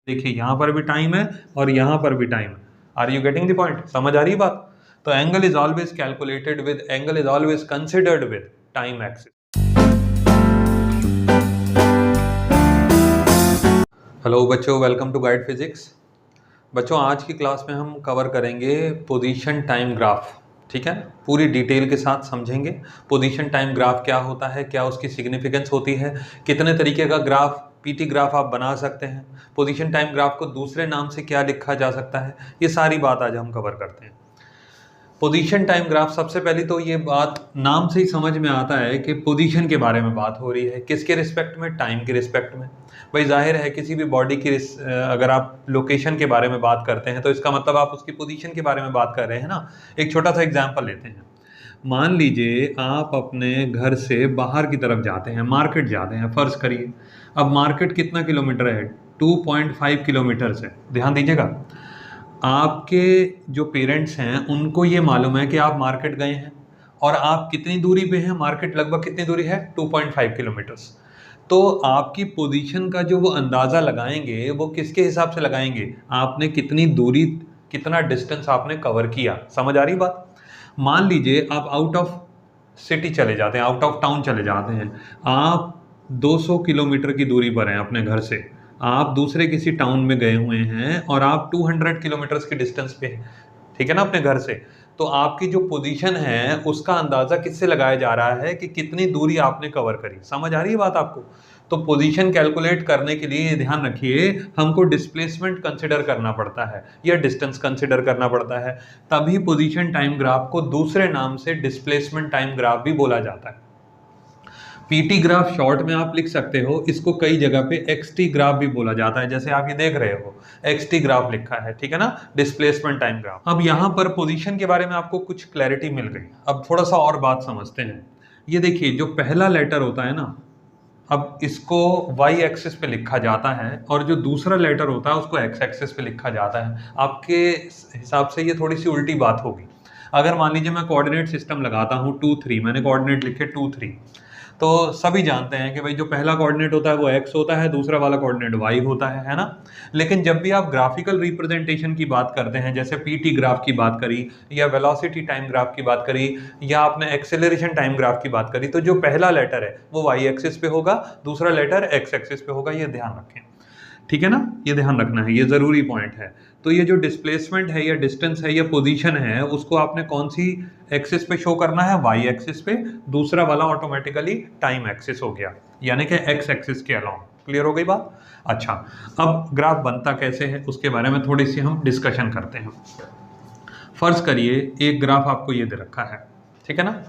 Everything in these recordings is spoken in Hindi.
देखिए यहाँ पर भी टाइम है और यहाँ पर भी टाइम है। Are you getting the point? समझ आ रही बात? तो angle is always calculated with, angle is always considered with time axis. Hello बच्चों, वेलकम टू गाइड फिजिक्स। बच्चों आज की क्लास में हम कवर करेंगे पोजीशन टाइम ग्राफ। ठीक है, पूरी डिटेल के साथ समझेंगे पोजीशन टाइम ग्राफ क्या होता है, क्या उसकी सिग्निफिकेंस होती है, कितने तरीके का ग्राफ पीटी ग्राफ आप बना सकते हैं, पोजीशन टाइम ग्राफ को दूसरे नाम से क्या लिखा जा सकता है, ये सारी बात आज हम कवर करते हैं। पोजीशन टाइम ग्राफ, सबसे पहली तो ये बात नाम से ही समझ में आता है कि पोजीशन के बारे में बात हो रही है। किसके रिस्पेक्ट में? टाइम के रिस्पेक्ट में। भाई जाहिर है किसी भी बॉडी की अगर आप लोकेशन के बारे में बात करते हैं तो इसका मतलब आप उसकी पोजीशन के बारे में बात कर रहे हैं ना। एक छोटा सा एग्जांपल लेते हैं। मान लीजिए आप अपने घर से बाहर की तरफ जाते हैं, मार्केट जाते हैं, फर्ज करिए। अब मार्केट कितना किलोमीटर है? 2.5 किलोमीटर से। ध्यान दीजिएगा, आपके जो पेरेंट्स हैं उनको ये मालूम है कि आप मार्केट गए हैं और आप कितनी दूरी पे हैं। मार्केट लगभग कितनी दूरी है? 2.5 किलोमीटर्स। तो आपकी पोजीशन का जो वो अंदाज़ा लगाएंगे वो किसके हिसाब से लगाएंगे? आपने कितनी दूरी, कितना डिस्टेंस आपने कवर किया। समझ आ रही बात? मान लीजिए आप आउट ऑफ सिटी चले जाते हैं, आउट ऑफ टाउन चले जाते हैं। आप 200 किलोमीटर की दूरी पर हैं अपने घर से, आप दूसरे किसी टाउन में गए हुए हैं और आप 200 किलोमीटर्स की डिस्टेंस पे हैं, ठीक है ना, अपने घर से। तो आपकी जो पोजीशन है उसका अंदाजा किससे लगाया जा रहा है कि कितनी दूरी आपने कवर करी। समझ आ रही है बात आपको? तो पोजीशन कैलकुलेट करने के लिए ध्यान रखिए, हमको डिस्प्लेसमेंट कंसिडर करना पड़ता है या डिस्टेंस कंसिडर करना पड़ता है, तभी पोजीशन टाइम ग्राफ को दूसरे नाम से डिस्प्लेसमेंट टाइम ग्राफ भी बोला जाता है। पीटी ग्राफ शॉर्ट में आप लिख सकते हो, इसको कई जगह पे एक्सटी ग्राफ भी बोला जाता है, जैसे आप ये देख रहे हो एक्सटी ग्राफ लिखा है, ठीक है ना, डिस्प्लेसमेंट टाइम ग्राफ। अब यहाँ पर पोजीशन के बारे में आपको कुछ क्लैरिटी मिल गई। अब थोड़ा सा और बात समझते हैं। ये देखिए, जो पहला लेटर होता है ना, अब इसको वाई एक्सिस पे लिखा जाता है और जो दूसरा लेटर होता है उसको एक्स एक्सिस पे लिखा जाता है। आपके हिसाब से ये थोड़ी सी उल्टी बात होगी। अगर मान लीजिए मैं कोऑर्डिनेट सिस्टम लगाता हूँ 2 3, मैंने कोऑर्डिनेट लिखे 2 3, तो सभी जानते हैं कि भाई जो पहला कोऑर्डिनेट होता है वो x होता है, दूसरा वाला कोऑर्डिनेट y होता है ना। लेकिन जब भी आप ग्राफिकल रिप्रेजेंटेशन की बात करते हैं, जैसे पीटी ग्राफ की बात करी या वेलोसिटी टाइम ग्राफ की बात करी या आपने एक्सेलरेशन टाइम ग्राफ की बात करी, तो जो पहला लेटर है वो y एक्सिस पे होगा, दूसरा लेटर x एक्सिस पे होगा। ये ध्यान रखें, ठीक है ना, ये ध्यान रखना है, ये जरूरी पॉइंट है। तो ये जो डिस्प्लेसमेंट है या डिस्टेंस है या पोजीशन है, उसको आपने कौन सी एक्सिस पे शो करना है? वाई एक्सिस पे। दूसरा वाला ऑटोमेटिकली टाइम एक्सिस हो गया, यानी कि एक्स एक्सिस के अलाउंग। क्लियर हो गई बात? अच्छा, अब ग्राफ बनता कैसे है उसके बारे में थोड़ी सी हम डिस्कशन करते हैं। फर्ज करिए एक ग्राफ आपको ये दे रखा है, ठीक है ना।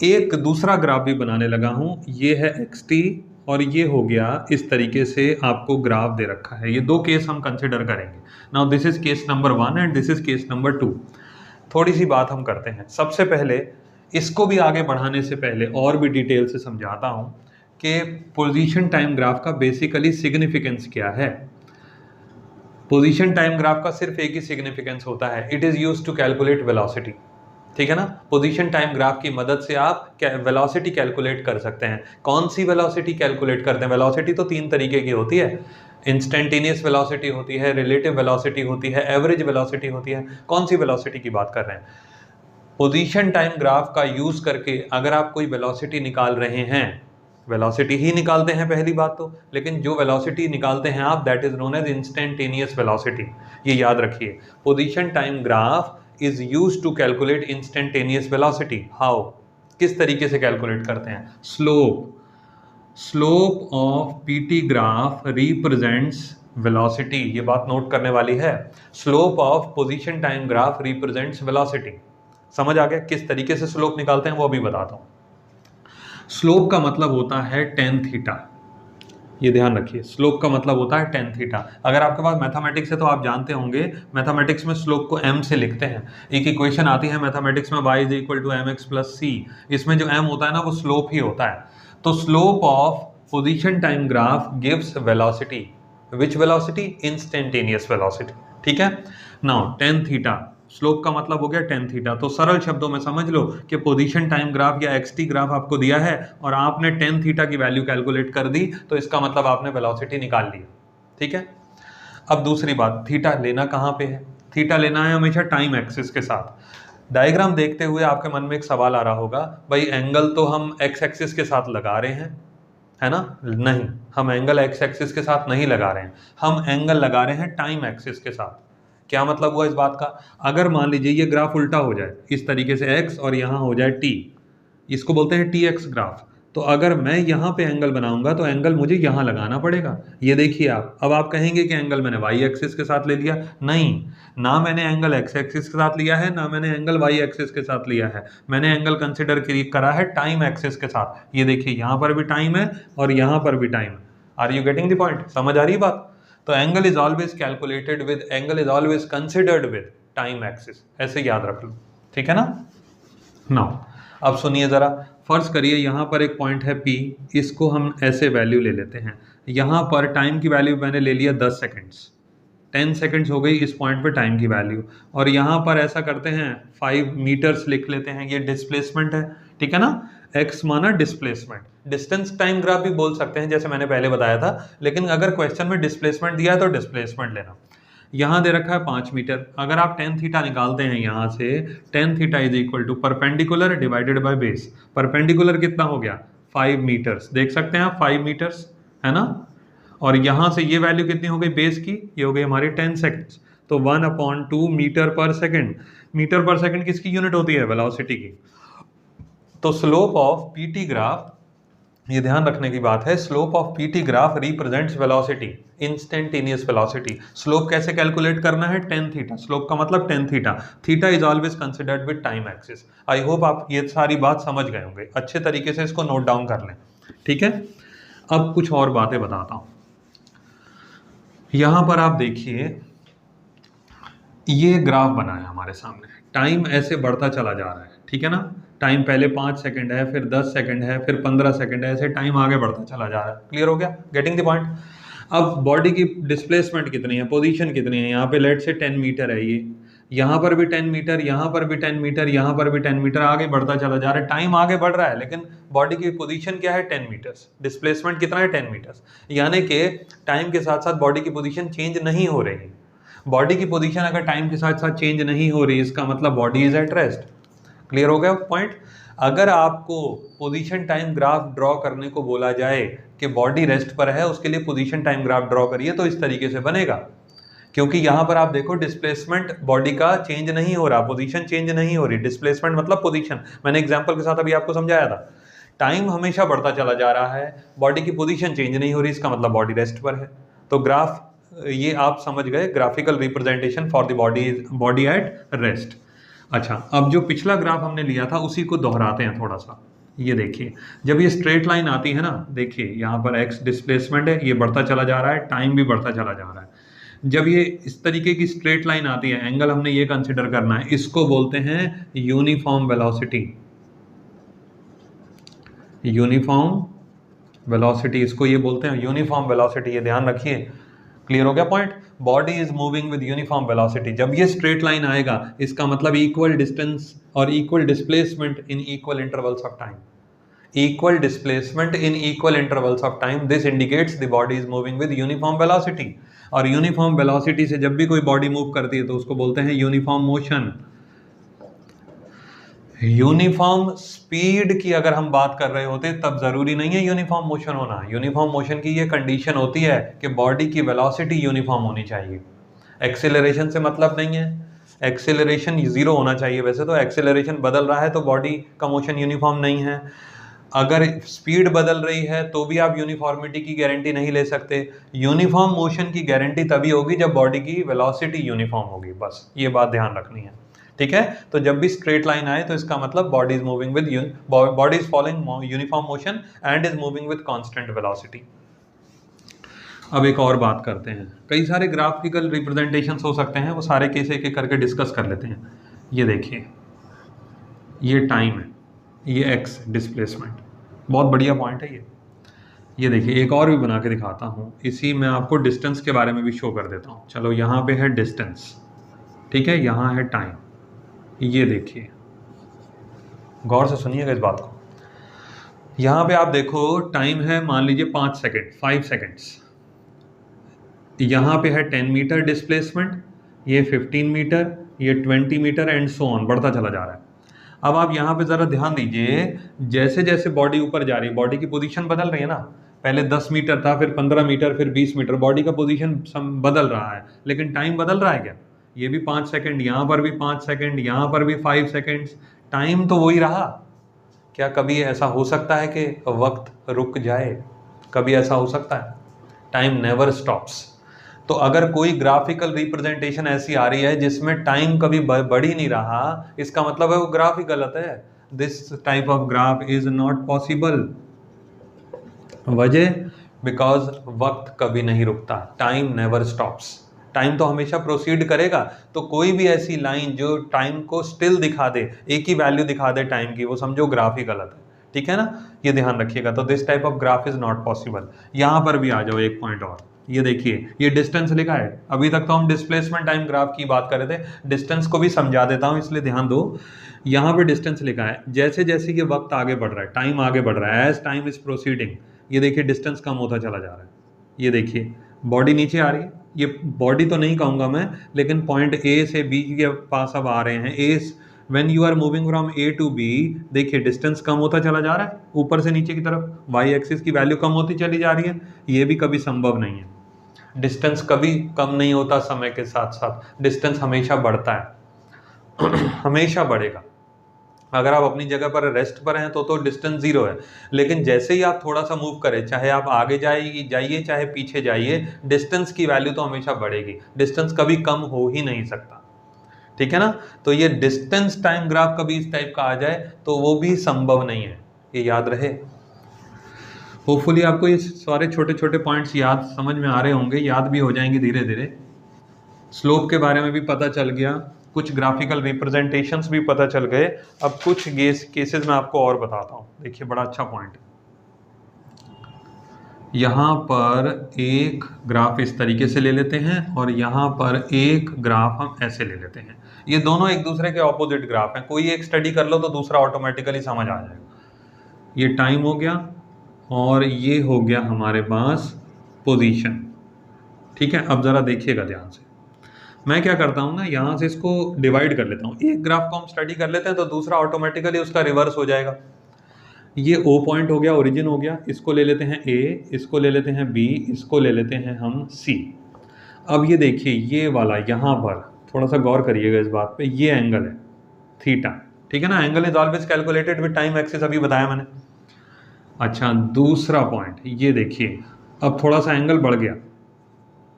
एक दूसरा ग्राफ भी बनाने लगा हूं, ये है xt और ये हो गया इस तरीके से आपको ग्राफ दे रखा है। ये दो केस हम कंसिडर करेंगे। Now this is case number 1 and this is case number 2। थोड़ी सी बात हम करते हैं। सबसे पहले इसको भी आगे बढ़ाने से पहले और भी डिटेल से समझाता हूं कि पोजीशन टाइम ग्राफ का बेसिकली सिग्निफिकेंस क्या है। पोजीशन टाइम ग्राफ का सिर्फ एक ही सिग्निफिकेंस होता है, it is used to calculate velocity, ठीक है ना। पोजीशन टाइम ग्राफ की मदद से आप वेलोसिटी कैलकुलेट कर सकते हैं। कौन सी वेलोसिटी कैलकुलेट करते हैं? वेलोसिटी तो 3 तरीके की होती है, इंस्टेंटेनियस वेलोसिटी होती है, रिलेटिव वेलोसिटी होती है, एवरेज वेलोसिटी होती है। कौन सी वेलोसिटी की बात कर रहे हैं? पोजीशन टाइम ग्राफ का यूज करके अगर आप कोई वेलोसिटी निकाल रहे हैं, वेलोसिटी ही निकालते हैं पहली बात तो, लेकिन जो वेलोसिटी निकालते हैं आप, that is known as instantaneous velocity. ये याद रखिए, position time graph is used to calculate instantaneous velocity. How? किस तरीके से कैलकुलेट करते हैं? slope of PT graph represents velocity. ये बात नोट करने वाली है। slope of position time graph represents velocity. समझ आ गया किस तरीके से स्लोप निकालते हैं? वो अभी बताता हूं। स्लोप का मतलब होता है tan थीटा। ये ध्यान रखिए, स्लोप का मतलब होता है tan थीटा। अगर आपके पास मैथमेटिक्स है तो आप जानते होंगे, मैथमेटिक्स में स्लोप को m से लिखते हैं। एक इक्वेशन आती है मैथमेटिक्स में, y is equal to mx plus c। इसमें जो m होता है ना वो स्लोप ही होता है। तो slope of position time graph gives velocity. Which velocity? Instantaneous velocity, ठीक है। नाउ tan थीटा, स्लोप का मतलब हो गया tan थीटा। तो सरल शब्दों में समझ लो कि पोजीशन टाइम ग्राफ या एक्सटी ग्राफ आपको दिया है और आपने tan थीटा की वैल्यू कैलकुलेट कर दी, तो इसका मतलब आपने वेलोसिटी निकाल ली, ठीक है। अब दूसरी बात, थीटा लेना कहाँ पे है? थीटा लेना है हमेशा टाइम एक्सिस के साथ। डायग्राम देखते हुए आपके मन में एक सवाल आ रहा होगा, भाई एंगल तो हम एक्स एक्सिस के साथ लगा रहे हैं, है ना? नहीं, हम एंगल एक्स एक्सिस के साथ नहीं लगा रहे हैं, हम एंगल लगा रहे हैं टाइम एक्सिस के साथ। क्या मतलब हुआ इस बात का? अगर मान लीजिए ये ग्राफ उल्टा हो जाए इस तरीके से, एक्स और यहाँ हो जाए टी, इसको बोलते हैं टी एक्स ग्राफ। तो अगर मैं यहाँ पे एंगल बनाऊंगा तो एंगल मुझे यहाँ लगाना पड़ेगा। ये देखिए आप, अब आप कहेंगे कि एंगल मैंने वाई एक्सिस के साथ ले लिया। नहीं, ना मैंने एंगल एक्स एक्सिस के साथ लिया है, ना मैंने एंगल वाई एक्सिस के साथ लिया है। मैंने एंगल कंसिडर करा है टाइम एक्सिस के साथ। ये देखिए, यहाँ पर भी टाइम है और यहाँ पर भी टाइम है। Are you getting the point? समझ आ रही बात? तो angle is always calculated with, angle is always considered with time axis, ऐसे याद रख लो, ठीक है ना? नाउ अब सुनिए ज़रा, फर्ज करिए यहाँ पर एक पॉइंट है P, इसको हम ऐसे वैल्यू ले लेते हैं। यहाँ पर टाइम की वैल्यू मैंने ले लिया 10 सेकेंड्स, 10 सेकेंड्स हो गई इस पॉइंट पे टाइम की वैल्यू। और यहाँ पर ऐसा करते हैं 5 मीटर्स लिख लेते हैं, ये डिस्प्लेसमेंट है, ठीक है ना? x माना डिस्प्लेसमेंट, डिस्टेंस टाइम ग्राफ भी बोल सकते हैं जैसे मैंने पहले बताया था, लेकिन अगर क्वेश्चन में डिस्प्लेसमेंट दिया है तो डिस्प्लेसमेंट लेना। यहाँ दे रखा है 5 मीटर, अगर आप टेन थीटा निकालते हैं यहाँ से, tan theta is equal to perpendicular divided by base. Perpendicular कितना हो गया? 5 मीटर्स, देख सकते हैं आप 5 मीटर्स, है ना? और यहाँ से ये वैल्यू कितनी हो गई बेस की? ये हो गई हमारी 10 सेकेंड्स। तो 1/2 मीटर पर सेकेंड। मीटर पर सेकेंड किसकी यूनिट होती है? वेलोसिटी की। तो स्लोप ऑफ पीटी ग्राफ, ये ध्यान रखने की बात है, slope of PT graph represents velocity, instantaneous velocity. Slope कैसे कैलकुलेट करना है? टेन थीटा, स्लोप का मतलब tan theta. Theta is always considered with time axis. I hope आप ये सारी बात समझ गए होंगे, अच्छे तरीके से इसको नोट डाउन कर लें, ठीक है? अब कुछ और बातें बताता हूं। यहां पर आप देखिए, ये ग्राफ बना है हमारे सामने, टाइम ऐसे बढ़ता चला जा रहा है, ठीक है ना? टाइम पहले 5 सेकंड है, फिर 10 सेकंड है, फिर 15 सेकंड है, ऐसे टाइम आगे बढ़ता चला जा रहा है। क्लियर हो गया? Getting the point? अब बॉडी की डिस्प्लेसमेंट कितनी है, पोजीशन कितनी है? यहाँ पे लेट से 10 मीटर है, ये यहाँ पर भी 10 मीटर, यहाँ पर भी 10 मीटर, यहाँ पर भी 10 मीटर, आगे बढ़ता चला जा रहा है। टाइम आगे बढ़ रहा है, लेकिन बॉडी की पोजीशन क्या है? 10 मीटर्स। डिस्प्लेसमेंट कितना है? 10 मीटर्स। यानी कि टाइम के साथ साथ बॉडी की पोजीशन चेंज नहीं हो रही। बॉडी की पोजीशन अगर टाइम के साथ साथ चेंज नहीं हो रही, इसका मतलब body is at rest. Clear हो गया पॉइंट? अगर आपको पोजीशन टाइम ग्राफ ड्रॉ करने को बोला जाए कि बॉडी रेस्ट पर है, उसके लिए पोजीशन टाइम ग्राफ ड्रॉ करिए, तो इस तरीके से बनेगा। क्योंकि यहां पर आप देखो, डिस्प्लेसमेंट बॉडी का चेंज नहीं हो रहा, पोजीशन चेंज नहीं हो रही। डिस्प्लेसमेंट मतलब पोजीशन, मैंने एग्जांपल के साथ अभी आपको समझाया था। टाइम हमेशा बढ़ता चला जा रहा है, बॉडी की पोजीशन चेंज नहीं हो रही, इसका मतलब बॉडी रेस्ट पर है। तो ग्राफ, ये आप समझ गए, graphical representation for the body at rest. अच्छा, अब जो पिछला ग्राफ हमने लिया था उसी को दोहराते हैं थोड़ा सा। ये देखिए, जब ये स्ट्रेट लाइन आती है ना, देखिए यहाँ पर x डिस्प्लेसमेंट है, ये बढ़ता चला जा रहा है, टाइम भी बढ़ता चला जा रहा है। जब ये इस तरीके की स्ट्रेट लाइन आती है, एंगल हमने ये कंसिडर करना है, इसको बोलते हैं यूनिफॉर्म वेलोसिटी। यूनिफॉर्म वेलोसिटी, इसको ये बोलते हैं यूनिफॉर्म वेलोसिटी, ये ध्यान रखिए। क्लियर हो गया point? Body is moving with uniform velocity. जब ये स्ट्रेट लाइन आएगा, इसका मतलब इक्वल डिस्टेंस और equal displacement in equal intervals of time. Equal displacement in equal intervals of time, this indicates the body is moving with uniform velocity. और यूनिफॉर्म वेलोसिटी से जब भी कोई बॉडी मूव करती है तो उसको बोलते हैं यूनिफॉर्म मोशन। यूनिफॉर्म स्पीड की अगर हम बात कर रहे होते तब जरूरी नहीं है यूनिफॉर्म मोशन होना। यूनिफॉर्म मोशन की ये कंडीशन होती है कि बॉडी की वेलोसिटी यूनिफॉर्म होनी चाहिए। एक्सेलरेशन से मतलब नहीं है, एक्सेलरेशन जीरो होना चाहिए। वैसे तो एक्सेलरेशन बदल रहा है तो बॉडी का मोशन यूनिफॉर्म नहीं है। अगर स्पीड बदल रही है तो भी आप यूनिफॉर्मिटी की गारंटी नहीं ले सकते। यूनिफॉर्म मोशन की गारंटी तभी होगी जब बॉडी की वेलोसिटी यूनिफॉर्म होगी, बस ये बात ध्यान रखनी है, ठीक है? तो जब भी स्ट्रेट लाइन आए तो इसका मतलब body is moving with, body is following uniform motion and is moving with constant velocity. अब एक और बात करते हैं, कई सारे ग्राफिकल रिप्रेजेंटेशंस हो सकते हैं, वो सारे केस एक एक करके डिस्कस कर लेते हैं। ये देखिए, ये टाइम है, ये एक्स डिस्प्लेसमेंट, बहुत बढ़िया पॉइंट है ये देखिए, एक और भी बना के दिखाता हूँ। इसी में आपको डिस्टेंस के बारे में भी शो कर देता हूँ। चलो, यहाँ पे है डिस्टेंस, ठीक है, यहाँ है टाइम। ये देखिए, गौर से सुनिएगा इस बात को। यहाँ पे आप देखो, टाइम है मान लीजिए 5 सेकेंड, 5 सेकेंड्स, यहाँ पे है 10 मीटर डिस्प्लेसमेंट, ये 15 मीटर, ये 20 मीटर एंड सो ऑन, बढ़ता चला जा रहा है। अब आप यहाँ पे ज़रा ध्यान दीजिए, जैसे जैसे बॉडी ऊपर जा रही है, बॉडी की पोजीशन बदल रही है ना। पहले 10 मीटर था, फिर 15 मीटर, फिर 20 मीटर, बॉडी का पोजीशन बदल रहा है, लेकिन टाइम बदल रहा है क्या? ये भी 5 सेकंड, यहाँ पर भी 5 सेकंड, यहाँ पर भी 5 सेकंड्स, टाइम तो वही रहा। क्या कभी ऐसा हो सकता है कि वक्त रुक जाए? कभी ऐसा हो सकता है? Time never stops. तो अगर कोई ग्राफिकल रिप्रेजेंटेशन ऐसी आ रही है जिसमें टाइम कभी बढ़ ही नहीं रहा, इसका मतलब है वो ग्राफ ही गलत है। This type of graph is not possible. वजह, बिकॉज वक्त कभी नहीं रुकता, टाइम नेवर स्टॉप्स। टाइम तो हमेशा प्रोसीड करेगा। तो कोई भी ऐसी लाइन जो टाइम को स्टिल दिखा दे, एक ही वैल्यू दिखा दे टाइम की, वो समझो ग्राफ ही गलत है। ठीक है ना, ये ध्यान रखिएगा। तो this type of graph is not possible. यहां पर भी आ जाओ एक पॉइंट और, ये देखिए, ये डिस्टेंस लिखा है। अभी तक तो हम डिस्प्लेसमेंट टाइम ग्राफ की बात कर रहे थे, डिस्टेंस को भी समझा देता हूं, इसलिए ध्यान दो। यहाँ पे डिस्टेंस लिखा है, जैसे जैसे ये वक्त आगे बढ़ रहा है, टाइम आगे बढ़ रहा है, एज टाइम इज प्रोसीडिंग, ये देखिए डिस्टेंस कम होता चला जा रहा है। ये देखिए बॉडी नीचे आ रही है, ये बॉडी तो नहीं कहूँगा मैं, लेकिन पॉइंट ए से बी के पास अब आ रहे हैं। A when you are moving from A to B, देखिए डिस्टेंस कम होता चला जा रहा है ऊपर से नीचे की तरफ, वाई एक्सिस की वैल्यू कम होती चली जा रही है। ये भी कभी संभव नहीं है, डिस्टेंस कभी कम नहीं होता समय के साथ साथ, डिस्टेंस हमेशा बढ़ता है हमेशा बढ़ेगा। अगर आप अपनी जगह पर रेस्ट पर हैं तो डिस्टेंस जीरो है, लेकिन जैसे ही आप थोड़ा सा मूव करें, चाहे आप आगे जाइए चाहे पीछे जाइए, डिस्टेंस की वैल्यू तो हमेशा बढ़ेगी, डिस्टेंस कभी कम हो ही नहीं सकता। ठीक है ना, तो ये डिस्टेंस टाइम ग्राफ कभी इस टाइप का आ जाए तो वो भी संभव नहीं है, ये याद रहे। होपफुली आपको ये सारे छोटे छोटे पॉइंट्स याद समझ में आ रहे होंगे, याद भी हो जाएंगे धीरे धीरे। स्लोप के बारे में भी पता चल गया, कुछ ग्राफिकल रिप्रेजेंटेशंस भी पता चल गए। अब कुछ केसेस में आपको और बताता हूँ। देखिए बड़ा अच्छा पॉइंट, यहाँ पर एक ग्राफ इस तरीके से ले लेते हैं और यहाँ पर एक ग्राफ हम ऐसे ले लेते हैं। ये दोनों एक दूसरे के ऑपोजिट ग्राफ हैं, कोई एक स्टडी कर लो तो दूसरा ऑटोमेटिकली समझ आ जाएगा। ये टाइम हो गया और ये हो गया हमारे पास पोजीशन। ठीक है, अब ज़रा देखिएगा ध्यान से, मैं क्या करता हूँ ना, यहाँ से इसको डिवाइड कर लेता हूँ। एक ग्राफ को हम स्टडी कर लेते हैं तो दूसरा ऑटोमेटिकली उसका रिवर्स हो जाएगा। ये O पॉइंट हो गया, ओरिजिन हो गया, इसको ले लेते हैं A, इसको ले लेते हैं B, इसको ले लेते हैं हम C। अब ये देखिए ये वाला, यहाँ पर थोड़ा सा गौर करिएगा इस बात पे, ये एंगल है थीटा। ठीक है ना, angle is always calculated with time axis, अभी बताया मैंने। अच्छा, दूसरा पॉइंट ये देखिए, अब थोड़ा सा एंगल बढ़ गया,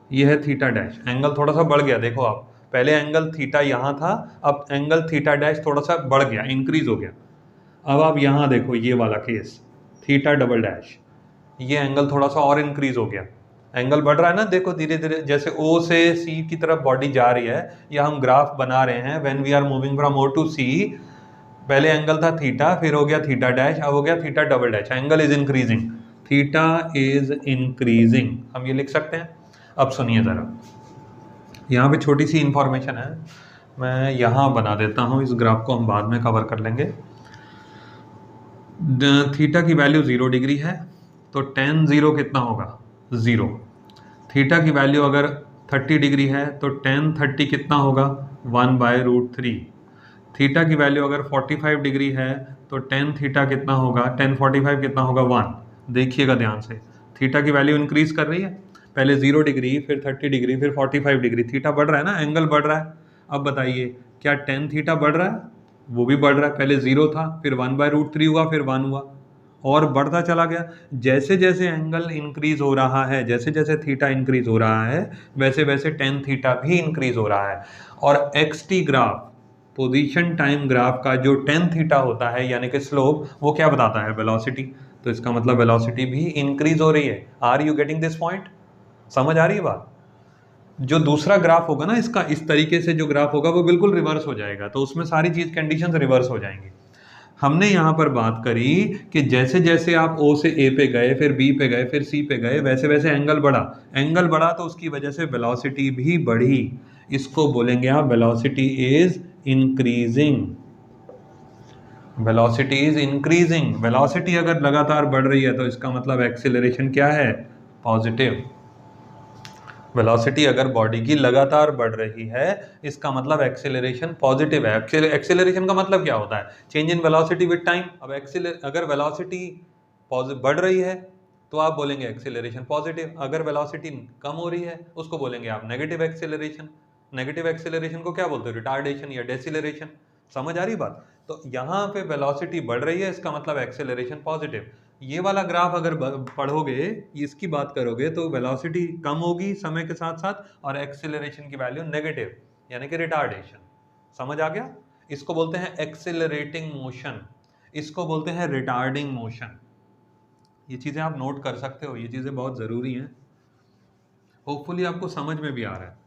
ये है थीटा डैश, एंगल थोड़ा सा बढ़ गया। देखो आप, पहले एंगल थीटा यहाँ था, अब एंगल थीटा डैश थोड़ा सा बढ़ गया, इंक्रीज हो गया। अब आप यहाँ देखो ये वाला केस, थीटा डबल डैश, ये एंगल थोड़ा सा और इंक्रीज हो गया, एंगल बढ़ रहा है ना। देखो धीरे धीरे जैसे O से C की तरफ बॉडी जा रही है, या हम ग्राफ बना रहे हैं when we are moving from O to C। पहले एंगल था थीटा, फिर हो गया थीटा डैश, अब हो गया theta double dash, angle is increasing, theta is increasing, हम ये लिख सकते हैं। अब सुनिए ज़रा, यहाँ पे छोटी सी इंफॉर्मेशन है, मैं यहाँ बना देता हूँ, इस ग्राफ को हम बाद में कवर कर लेंगे। थीटा की वैल्यू 0 डिग्री है तो tan 0 कितना होगा? 0। थीटा की वैल्यू अगर 30 डिग्री है तो tan 30 कितना होगा? 1/√3। थीटा की वैल्यू अगर 45 डिग्री है तो tan थीटा कितना होगा? tan 45 कितना होगा? 1। देखिएगा ध्यान से, थीटा की वैल्यू इंक्रीज कर रही है, पहले 0 डिग्री, फिर 30 डिग्री, फिर 45 डिग्री, थीटा बढ़ रहा है ना, एंगल बढ़ रहा है। अब बताइए क्या tan थीटा बढ़ रहा है? वो भी बढ़ रहा है, पहले 0 था, फिर 1/√3 हुआ, फिर 1 हुआ, और बढ़ता चला गया। जैसे जैसे एंगल इंक्रीज हो रहा है, जैसे जैसे थीटा इंक्रीज हो रहा है, वैसे वैसे tan थीटा भी इंक्रीज हो रहा है। और XT graph, position time graph का जो tan थीटा होता है यानी कि स्लोप, वो क्या बताता है? वेलोसिटी। तो इसका मतलब वेलोसिटी भी इंक्रीज हो रही है। Are you getting this point? समझ आ रही है बात? जो दूसरा ग्राफ होगा ना इसका, इस तरीके से जो ग्राफ होगा वो बिल्कुल रिवर्स हो जाएगा, तो उसमें सारी चीज कंडीशंस रिवर्स हो जाएंगी। हमने यहाँ पर बात करी कि जैसे जैसे आप O से A पे गए, फिर B पे गए, फिर C पे गए, वैसे वैसे एंगल बढ़ा, एंगल बढ़ा तो उसकी वजह से वेलोसिटी भी बढ़ी। इसको बोलेंगे आप velocity is increasing. Velocity is increasing, velocity अगर लगातार बढ़ रही है तो इसका मतलब एक्सेलरेशन क्या है? पॉजिटिव। वेलोसिटी अगर बॉडी की लगातार बढ़ रही है इसका मतलब एक्सेलरेशन पॉजिटिव है। एक्सेलरेशन का मतलब क्या होता है? Change in velocity with time. अब अगर वेलोसिटी बढ़ रही है तो आप बोलेंगे एक्सेलरेशन पॉजिटिव, अगर वेलोसिटी कम हो रही है उसको बोलेंगे आप नेगेटिव एक्सेलरेशन। नेगेटिव एक्सेलरेशन को क्या बोलते हो? रिटार्डेशन या डेसिलरेशन। समझ आ रही बात? तो यहाँ पे वेलोसिटी बढ़ रही है इसका मतलब एक्सेलरेशन पॉजिटिव। ये वाला ग्राफ अगर पढ़ोगे, इसकी बात करोगे तो वेलोसिटी कम होगी समय के साथ साथ और एक्सेलरेशन की वैल्यू नेगेटिव यानी कि रिटार्डेशन। समझ आ गया? इसको बोलते हैं एक्सेलरेटिंग मोशन, इसको बोलते हैं रिटार्डिंग मोशन। ये चीजें आप नोट कर सकते हो, ये चीजें बहुत जरूरी हैं। होपफुली आपको समझ में भी आ रहा है।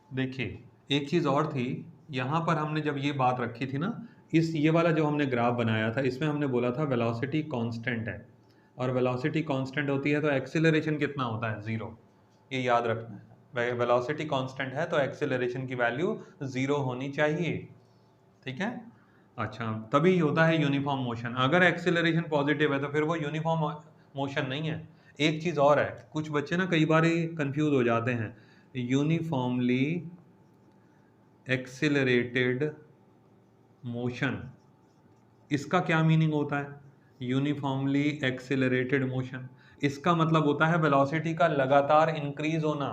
देखिए एक चीज और थी, यहाँ पर हमने जब ये बात रखी थी ना, ये वाला जो हमने ग्राफ बनाया था इसमें हमने बोला था वेलोसिटी कांस्टेंट है, और वेलोसिटी कांस्टेंट होती है तो एक्सेलरेशन कितना होता है? 0। ये याद रखना है, वेलोसिटी कांस्टेंट है तो एक्सेलरेशन की वैल्यू 0 होनी चाहिए। ठीक है? अच्छा, तभी होता है यूनिफॉर्म मोशन। अगर एक्सेलरेशन पॉजिटिव है तो फिर वो यूनिफॉर्म मोशन नहीं है। एक चीज और है, कुछ बच्चे ना कई बार कंफ्यूज हो जाते हैं, यूनिफॉर्मली एक्सेलरेटेड मोशन, इसका क्या मीनिंग होता है? यूनिफॉर्मली एक्सेलरेटेड मोशन, इसका मतलब होता है वेलोसिटी का लगातार इंक्रीज होना,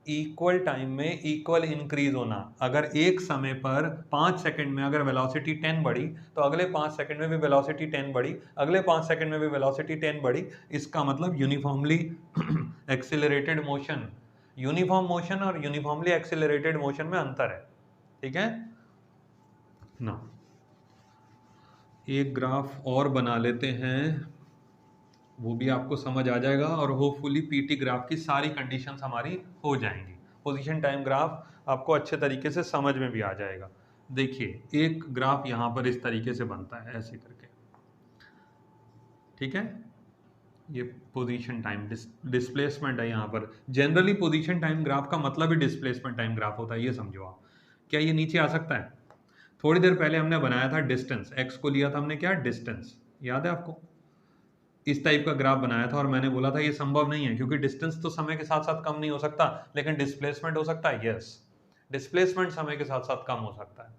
इक्वल टाइम में इक्वल इंक्रीज होना। अगर एक समय पर 5 सेकंड में अगर वेलोसिटी 10 बढ़ी तो अगले 5 सेकंड में भी वेलोसिटी 10 बढ़ी, अगले 5 सेकंड में भी वेलोसिटी 10 बढ़ी, इसका मतलब uniformly accelerated motion. Uniform motion और यूनिफॉर्मली एक्सेलरेटेड मोशन में अंतर है। ठीक है ना? एक ग्राफ और बना लेते हैं, वो भी आपको समझ आ जाएगा और होपफुली पीटी ग्राफ की सारी कंडीशंस हमारी हो जाएंगी। पोजीशन टाइम ग्राफ आपको अच्छे तरीके से समझ में भी आ जाएगा। देखिए एक ग्राफ यहाँ पर इस तरीके से बनता है ऐसे करके। ठीक है? ये पोजीशन टाइम डिस्प्लेसमेंट है यहाँ पर। जनरली पोजीशन टाइम ग्राफ का मतलब ही डिस्प्लेसमेंट टाइम ग्राफ होता है, ये समझो आप। क्या ये नीचे आ सकता है? थोड़ी देर पहले हमने बनाया था डिस्टेंस, एक्स को लिया था हमने क्या? डिस्टेंस। याद है आपको? इस टाइप का ग्राफ बनाया था और मैंने बोला था ये संभव नहीं है क्योंकि डिस्टेंस तो समय के साथ साथ कम नहीं हो सकता, लेकिन डिस्प्लेसमेंट हो सकता है। यस, डिस्प्लेसमेंट समय के साथ साथ कम हो सकता है।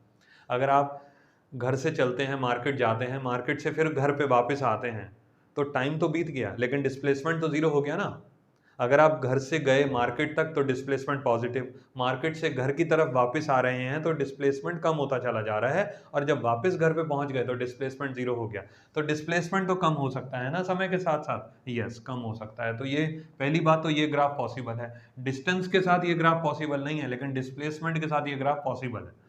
अगर आप घर से चलते हैं, मार्केट जाते हैं, मार्केट से फिर घर पे वापस आते हैं तो टाइम तो बीत गया लेकिन डिस्प्लेसमेंट तो 0 हो गया ना। अगर आप घर से गए मार्केट तक तो डिस्प्लेसमेंट पॉजिटिव, मार्केट से घर की तरफ वापस आ रहे हैं तो डिस्प्लेसमेंट कम होता चला जा रहा है, और जब वापस घर पे पहुंच गए तो डिस्प्लेसमेंट 0 हो गया। तो डिस्प्लेसमेंट तो कम हो सकता है ना समय के साथ साथ? यस, कम हो सकता है। तो ये पहली बात, तो ये ग्राफ पॉसिबल है। डिस्टेंस के साथ ये ग्राफ पॉसिबल नहीं है लेकिन डिस्प्लेसमेंट के साथ ये ग्राफ पॉसिबल है।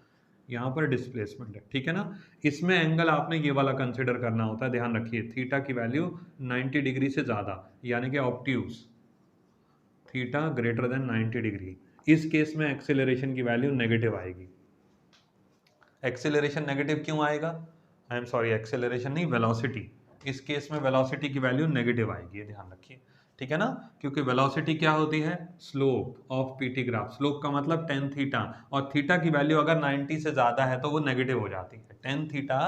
यहाँ पर डिस्प्लेसमेंट है, ठीक है ना? इसमें एंगल आपने ये वाला कंसिडर करना होता है, ध्यान रखिए, थीटा की वैल्यू 90 डिग्री से ज्यादा यानी कि obtuse, theta greater than 90 degree. इस केस में एक्सेलरेशन की वैल्यू नेगेटिव आएगी। एक्सेलरेशन नेगेटिव क्यों आएगा? आई एम सॉरी, एक्सेलरेशन नहीं, वेलोसिटी। इस केस में वेलोसिटी की वैल्यू नेगेटिव आएगी, ये ध्यान रखिए। ठीक है ना? क्योंकि वेलोसिटी क्या होती है? Slope of PT graph. Slope का मतलब tan थीटा, और थीटा की वैल्यू अगर 90 से ज्यादा है तो वो नेगेटिव हो जाती है। tan थीटा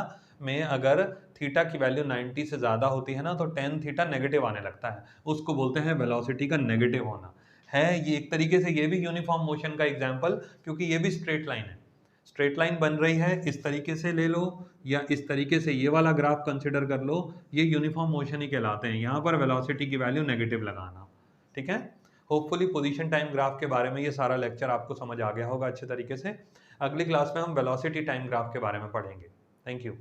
में अगर थीटा की वैल्यू 90 से ज्यादा होती है ना तो tan थीटा नेगेटिव आने लगता है, उसको बोलते हैं वेलोसिटी का नेगेटिव होना। है ये एक तरीके से ये भी यूनिफॉर्म मोशन का एग्जाम्पल, क्योंकि ये भी स्ट्रेट लाइन है। स्ट्रेट लाइन बन रही है, इस तरीके से ले लो या इस तरीके से ये वाला ग्राफ कंसिडर कर लो, ये यूनिफॉर्म मोशन ही कहलाते हैं। यहाँ पर वेलोसिटी की वैल्यू नेगेटिव लगाना। ठीक है? होपफुली पोजीशन टाइम ग्राफ के बारे में ये सारा लेक्चर आपको समझ आ गया होगा अच्छे तरीके से। अगली क्लास में हम वेलोसिटी टाइम ग्राफ के बारे में पढ़ेंगे। Thank you.